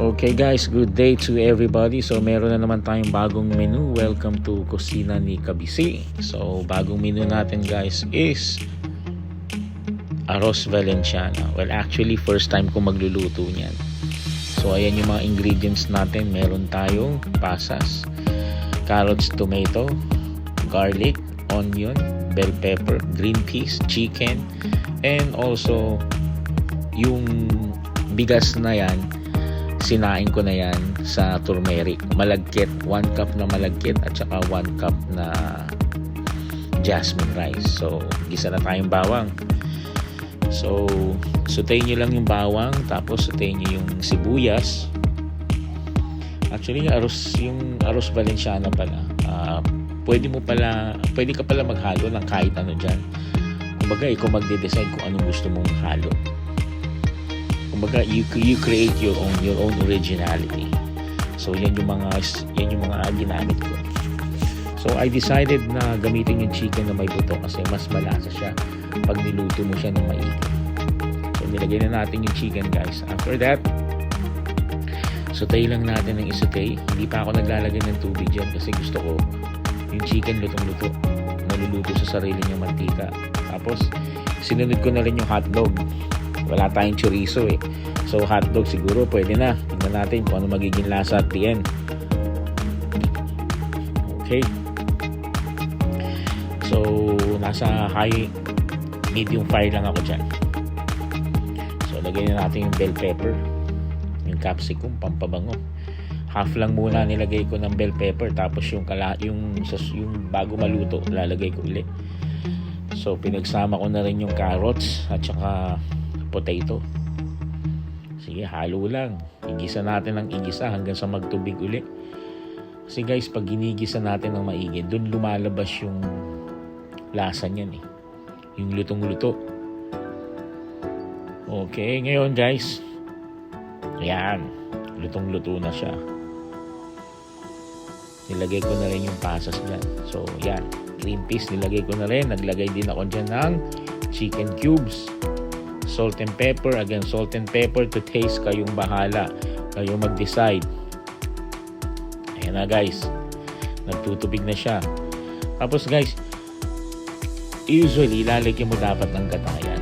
Okay guys, good day to everybody. So meron na naman tayong bagong menu. Welcome to Kusina ni Kabisi. So bagong menu natin guys is Arroz Valenciana. Well actually first time ko magluluto niyan. So ayan yung mga ingredients natin. Meron tayong pasas, carrots, tomato, garlic, onion, bell pepper, green peas, chicken, and also yung bigas na yan, sinain ko na yan sa turmeric. Malagkit, 1 cup na malagkit at saka 1 cup na jasmine rice. So gisa na tayong bawang. So sautein nyo lang yung bawang, tapos sautein nyo yung sibuyas. Actually yung arroz Valenciana pala, pwede ka pala maghalo ng kahit ano dyan. Kumbaga ikaw magde-decide kung anong gusto mong halo. Kumbaga you create your own originality. So yan yung mga ginamit ko. So I decided na gamitin yung chicken na may buto kasi mas malasa siya pag niluto mo siya ng maigi. So nilagay na natin yung chicken guys. After that, sautay lang natin ng isautay. Hindi pa ako naglalagay ng tubig dyan kasi gusto ko yung chicken lutong-luto, naluluto sa sarili niyang mantika. Tapos sinunod ko na rin yung hotdog. Wala tayong chorizo eh. So hotdog siguro pwede na. Tingnan natin kung ano magiging lasa at the end. Okay. So nasa medium fire lang ako dyan. So lagay na natin yung bell pepper, yung capsicum, pampabango. Half lang muna nilagay ko ng bell pepper, tapos yung bago maluto lalagay ko ulit. So pinagsama ko na rin yung carrots at saka potato. Sige, halo lang. Igisa natin ng igisa hanggang sa magtubig uli. Kasi guys, pag ginigisa natin ng maigi, dun lumalabas yung lasa niyan eh. Yung lutong-luto. Okay, ngayon guys, ayan, lutong-luto na siya. Nilagay ko na rin yung pasas dyan. So, yan, green peas nilagay ko na rin. Naglagay din ako dyan ng chicken cubes. Salt and pepper. Again, salt and pepper to taste. Kayong bahala. Kayong mag-decide. Ayan na guys. Nagtutubig na siya. Tapos guys, usually, ilalagyan mo dapat ng gata yan.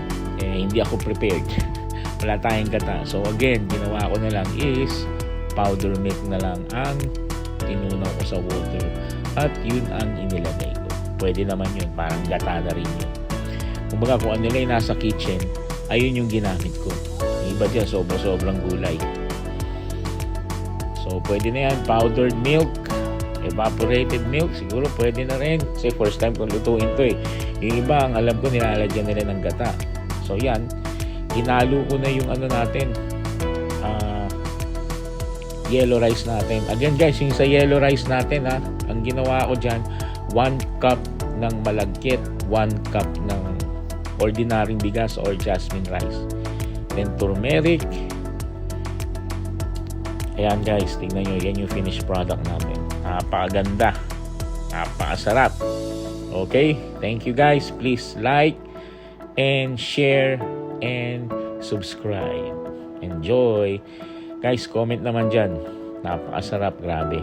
Hindi ako prepared. Wala tayong gata. So again, ginawa ko na lang is powder milk na lang ang tinunaw ko sa water. At yun ang inilagay ko. Pwede naman yun. Parang gata na rin yun. Kumbaga kung ano lang nasa kitchen, ayun yung ginamit ko. Yung iba dyan, sobrang gulay. So, pwede na yan. Powdered milk, evaporated milk, siguro pwede na rin. Kasi first time kong lutuin to eh. Yung iba, ang alam ko, nilalagyan nila ng gata. So, yan. Hinalo ko na yung ano natin. Yellow rice natin. Again guys, yung sa yellow rice natin ang ginawa ko dyan, 1 cup ng malagkit, 1 cup ng ordinaryong bigas or jasmine rice. Then turmeric. Ayan guys, tingnan nyo, yan yung finished product natin. Napakaganda, napakasarap. Okay, thank you guys. Please like and share and subscribe. Enjoy. Guys, comment naman dyan. Napakasarap, grabe.